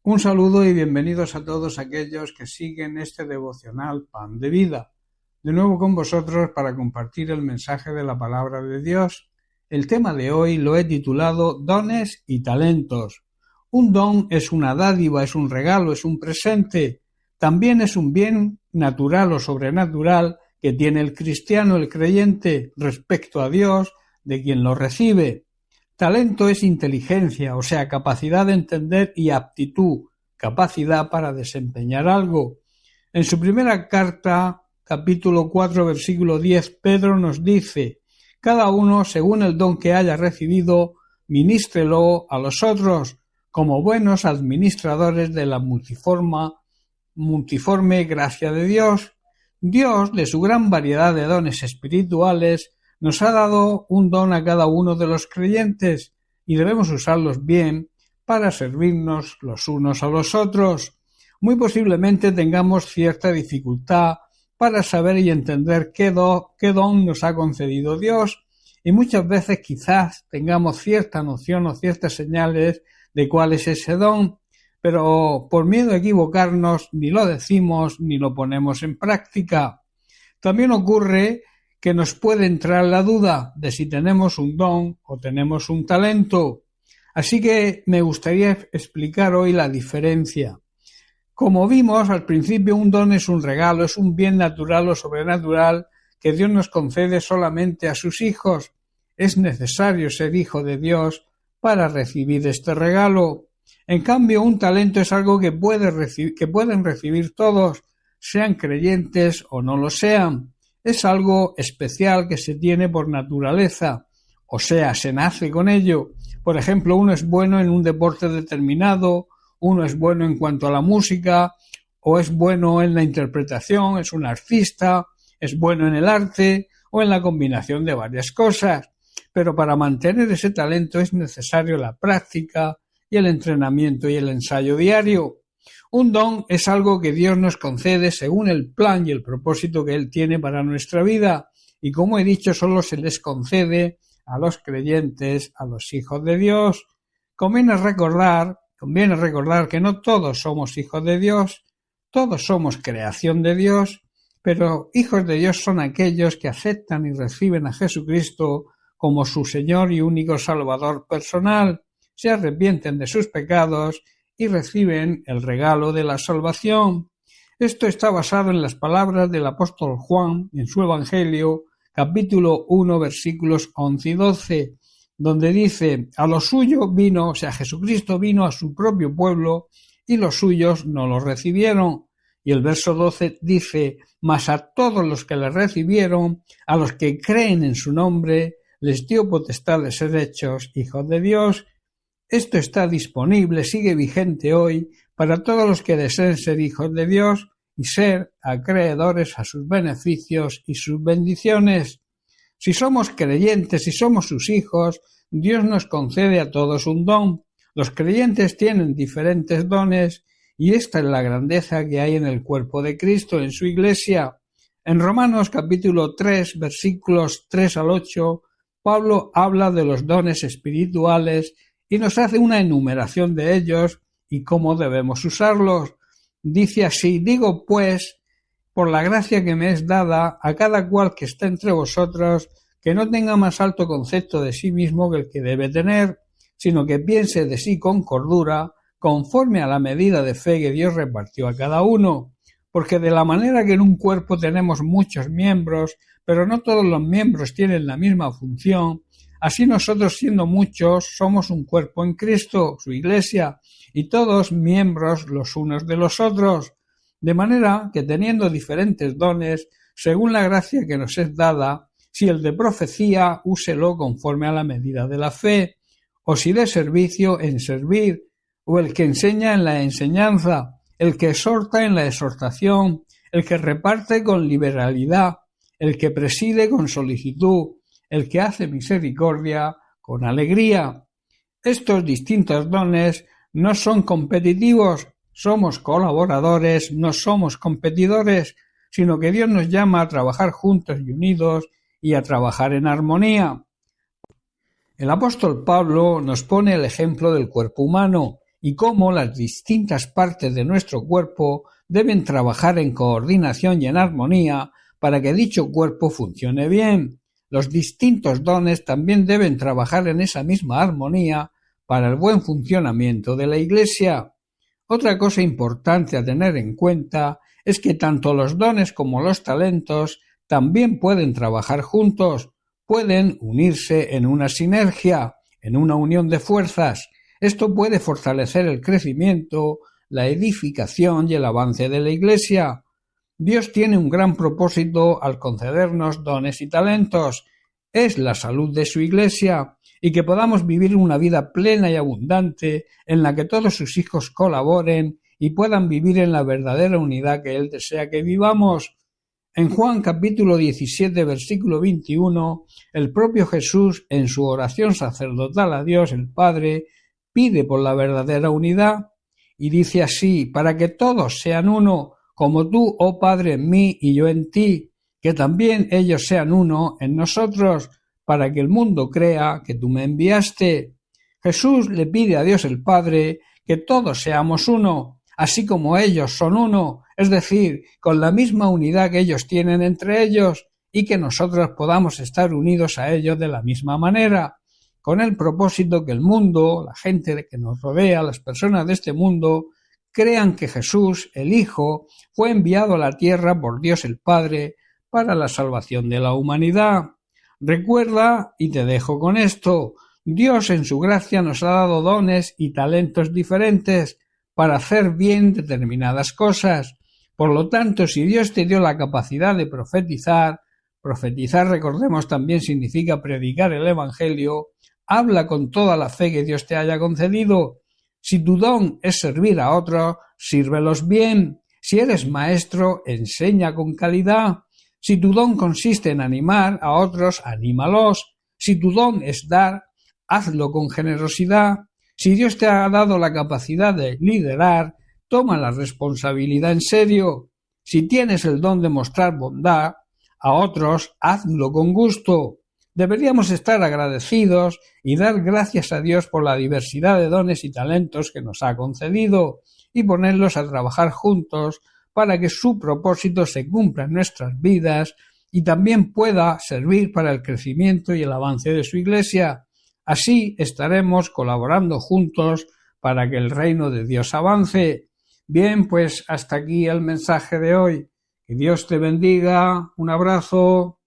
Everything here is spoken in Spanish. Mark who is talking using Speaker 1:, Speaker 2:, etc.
Speaker 1: Un saludo y bienvenidos a todos aquellos que siguen este devocional Pan de Vida. De nuevo con vosotros para compartir el mensaje de la palabra de Dios. El tema de hoy lo he titulado Dones y talentos. Un don es una dádiva, es un regalo, es un presente. También es un bien natural o sobrenatural que tiene el cristiano, el creyente, respecto a Dios, de quien lo recibe. Talento es inteligencia, o sea, capacidad de entender, y aptitud, capacidad para desempeñar algo. En su primera carta, capítulo 4, versículo 10, Pedro nos dice: cada uno, según el don que haya recibido, ministrelo a los otros, como buenos administradores de la multiforme gracia de Dios. Dios, de su gran variedad de dones espirituales, nos ha dado un don a cada uno de los creyentes y debemos usarlos bien para servirnos los unos a los otros. Muy posiblemente tengamos cierta dificultad para saber y entender qué don nos ha concedido Dios, y muchas veces quizás tengamos cierta noción o ciertas señales de cuál es ese don, pero por miedo a equivocarnos ni lo decimos ni lo ponemos en práctica. También ocurre que nos puede entrar la duda de si tenemos un don o tenemos un talento. Así que me gustaría explicar hoy la diferencia. Como vimos al principio, un don es un regalo, es un bien natural o sobrenatural que Dios nos concede solamente a sus hijos. Es necesario ser hijo de Dios para recibir este regalo. En cambio, un talento es algo que pueden recibir todos, sean creyentes o no lo sean. Es algo especial que se tiene por naturaleza, o sea, se nace con ello. Por ejemplo, uno es bueno en un deporte determinado, uno es bueno en cuanto a la música, o es bueno en la interpretación, es un artista, es bueno en el arte, o en la combinación de varias cosas. Pero para mantener ese talento es necesario la práctica y el entrenamiento y el ensayo diario. Un don es algo que Dios nos concede según el plan y el propósito que Él tiene para nuestra vida, y como he dicho, solo se les concede a los creyentes, a los hijos de Dios. Conviene recordar que no todos somos hijos de Dios, todos somos creación de Dios, pero hijos de Dios son aquellos que aceptan y reciben a Jesucristo como su Señor y único Salvador personal, se arrepienten de sus pecados y reciben el regalo de la salvación. Esto está basado en las palabras del apóstol Juan en su Evangelio, capítulo 1, versículos 11 y 12, donde dice: a lo suyo vino, o sea, Jesucristo vino a su propio pueblo y los suyos no lo recibieron. Y el verso 12 dice: mas a todos los que le recibieron, a los que creen en su nombre, les dio potestad de ser hechos hijos de Dios. Esto está disponible, sigue vigente hoy, para todos los que deseen ser hijos de Dios y ser acreedores a sus beneficios y sus bendiciones. Si somos creyentes, si somos sus hijos, Dios nos concede a todos un don. Los creyentes tienen diferentes dones y esta es la grandeza que hay en el cuerpo de Cristo, en su iglesia. En Romanos capítulo 3, versículos 3 al 8, Pablo habla de los dones espirituales y nos hace una enumeración de ellos y cómo debemos usarlos. Dice así: digo pues, por la gracia que me es dada, a cada cual que está entre vosotros, que no tenga más alto concepto de sí mismo que el que debe tener, sino que piense de sí con cordura, conforme a la medida de fe que Dios repartió a cada uno. Porque de la manera que en un cuerpo tenemos muchos miembros, pero no todos los miembros tienen la misma función, así nosotros, siendo muchos, somos un cuerpo en Cristo, su iglesia, y todos miembros los unos de los otros. De manera que, teniendo diferentes dones, según la gracia que nos es dada, si el de profecía, úselo conforme a la medida de la fe, o si de servicio, en servir, o el que enseña en la enseñanza, el que exhorta en la exhortación, el que reparte con liberalidad, el que preside con solicitud, el que hace misericordia con alegría. Estos distintos dones no son competitivos, somos colaboradores, no somos competidores, sino que Dios nos llama a trabajar juntos y unidos y a trabajar en armonía. El apóstol Pablo nos pone el ejemplo del cuerpo humano y cómo las distintas partes de nuestro cuerpo deben trabajar en coordinación y en armonía para que dicho cuerpo funcione bien. Los distintos dones también deben trabajar en esa misma armonía para el buen funcionamiento de la Iglesia. Otra cosa importante a tener en cuenta es que tanto los dones como los talentos también pueden trabajar juntos, pueden unirse en una sinergia, en una unión de fuerzas. Esto puede fortalecer el crecimiento, la edificación y el avance de la Iglesia. Dios tiene un gran propósito al concedernos dones y talentos. Es la salud de su Iglesia y que podamos vivir una vida plena y abundante en la que todos sus hijos colaboren y puedan vivir en la verdadera unidad que Él desea que vivamos. En Juan capítulo 17, versículo 21, el propio Jesús, en su oración sacerdotal a Dios el Padre, pide por la verdadera unidad y dice así: para que todos sean uno, como tú, oh Padre, en mí y yo en ti, que también ellos sean uno en nosotros, para que el mundo crea que tú me enviaste. Jesús le pide a Dios el Padre que todos seamos uno, así como ellos son uno, es decir, con la misma unidad que ellos tienen entre ellos, y que nosotros podamos estar unidos a ellos de la misma manera, con el propósito que el mundo, la gente que nos rodea, las personas de este mundo, crean que Jesús, el Hijo, fue enviado a la tierra por Dios el Padre para la salvación de la humanidad. Recuerda, y te dejo con esto, Dios en su gracia nos ha dado dones y talentos diferentes para hacer bien determinadas cosas. Por lo tanto, si Dios te dio la capacidad de profetizar, recordemos, también significa predicar el Evangelio, habla con toda la fe que Dios te haya concedido. Si tu don es servir a otros, sírvelos bien. Si eres maestro, enseña con calidad. Si tu don consiste en animar a otros, anímalos. Si tu don es dar, hazlo con generosidad. Si Dios te ha dado la capacidad de liderar, toma la responsabilidad en serio. Si tienes el don de mostrar bondad a otros, hazlo con gusto. Deberíamos estar agradecidos y dar gracias a Dios por la diversidad de dones y talentos que nos ha concedido y ponerlos a trabajar juntos para que su propósito se cumpla en nuestras vidas y también pueda servir para el crecimiento y el avance de su Iglesia. Así estaremos colaborando juntos para que el reino de Dios avance. Bien, pues hasta aquí el mensaje de hoy. Que Dios te bendiga. Un abrazo.